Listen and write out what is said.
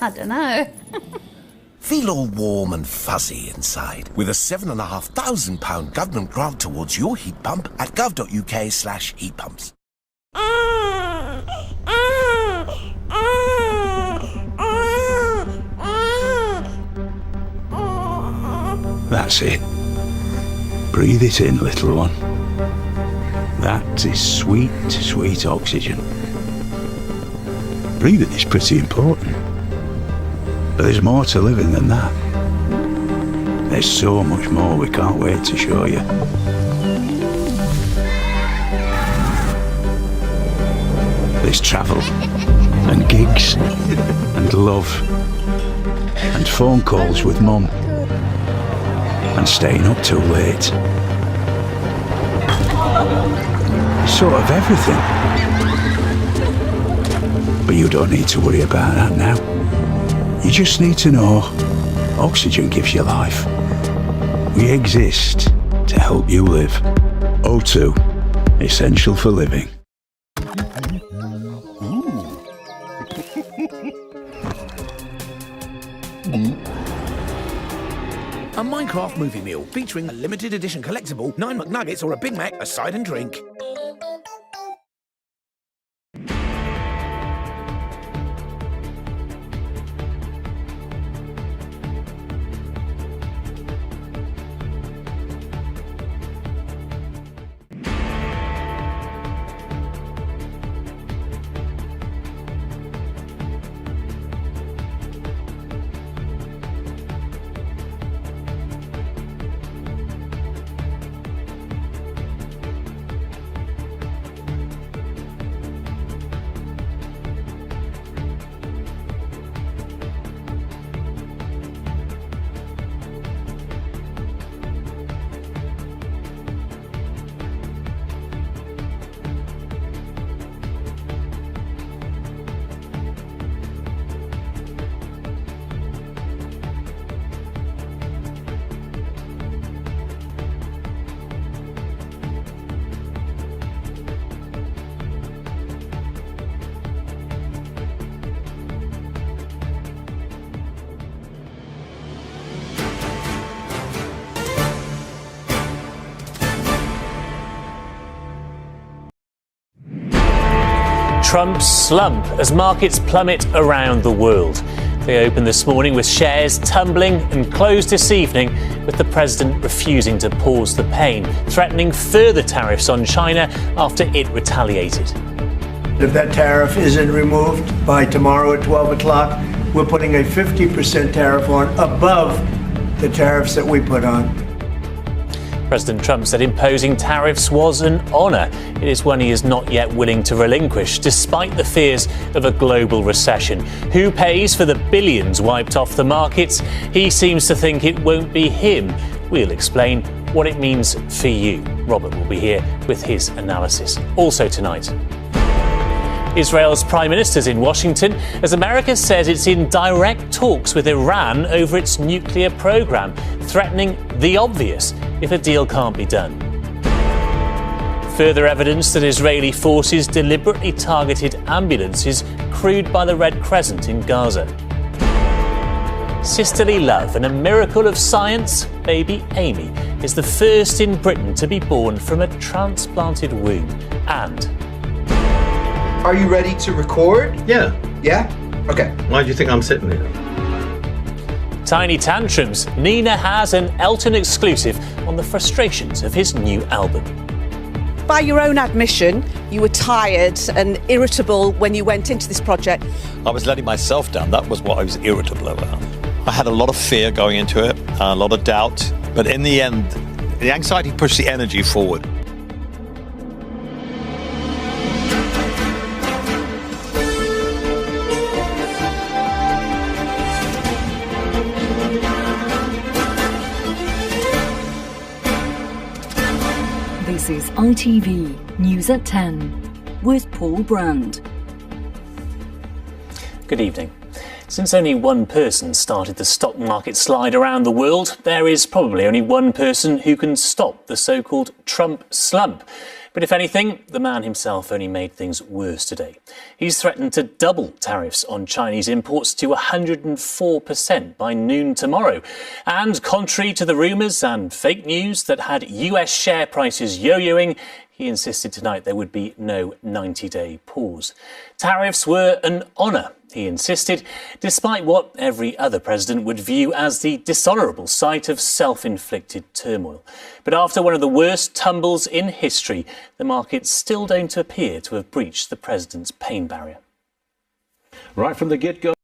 I don't know. Feel all warm and fuzzy inside with a £7,500 government grant towards your heat pump at gov.uk/heat pumps. That's it. Breathe it in, little one. That is sweet, sweet oxygen. Breathing is pretty important. But there's more to living than that. There's so much more we can't wait to show you. There's travel, and gigs, and love, and phone calls with Mum, and staying up too late. Sort of everything. But you don't need to worry about that now. You just need to know oxygen gives you life. We exist to help you live. O2, essential for living. A Minecraft movie meal featuring a limited edition collectible, 9 McNuggets or a Big Mac, a side and drink. Trump's slump as markets plummet around the world. They opened this morning with shares tumbling and closed this evening with the president refusing to pause the pain, threatening further tariffs on China after it retaliated. If that tariff isn't removed by tomorrow at 12 o'clock, we're putting a 50% tariff on above the tariffs that we put on. President Trump said imposing tariffs was an honour. It is one he is not yet willing to relinquish, despite the fears of a global recession. Who pays for the billions wiped off the markets? He seems to think it won't be him. We'll explain what it means for you. Robert will be here with his analysis. Also tonight, Israel's Prime Minister's in Washington as America says it's in direct talks with Iran over its nuclear program, threatening the obvious if a deal can't be done. Further evidence that Israeli forces deliberately targeted ambulances crewed by the Red Crescent in Gaza. Sisterly love and a miracle of science, baby Amy is the first in Britain to be born from a transplanted womb. And are you ready to record? Yeah. Yeah? Okay. Why do you think I'm sitting here? Tiny tantrums. Nina has an Elton exclusive on the frustrations of his new album. By your own admission, you were tired and irritable when you went into this project. I was letting myself down. That was what I was irritable about. I had a lot of fear going into it, a lot of doubt. But in the end, the anxiety pushed the energy forward. This is ITV News at 10 with Paul Brand. Good evening. Since only one person started the stock market slide around the world, there is probably only one person who can stop the so-called Trump slump. But if anything, the man himself only made things worse today. He's threatened to double tariffs on Chinese imports to 104% by noon tomorrow. And contrary to the rumours and fake news that had US share prices yo-yoing, he insisted tonight there would be no 90-day pause. Tariffs were an honour, he insisted, despite what every other president would view as the dishonourable sight of self-inflicted turmoil. But after one of the worst tumbles in history, the markets still don't appear to have breached the president's pain barrier. Right from the get-go.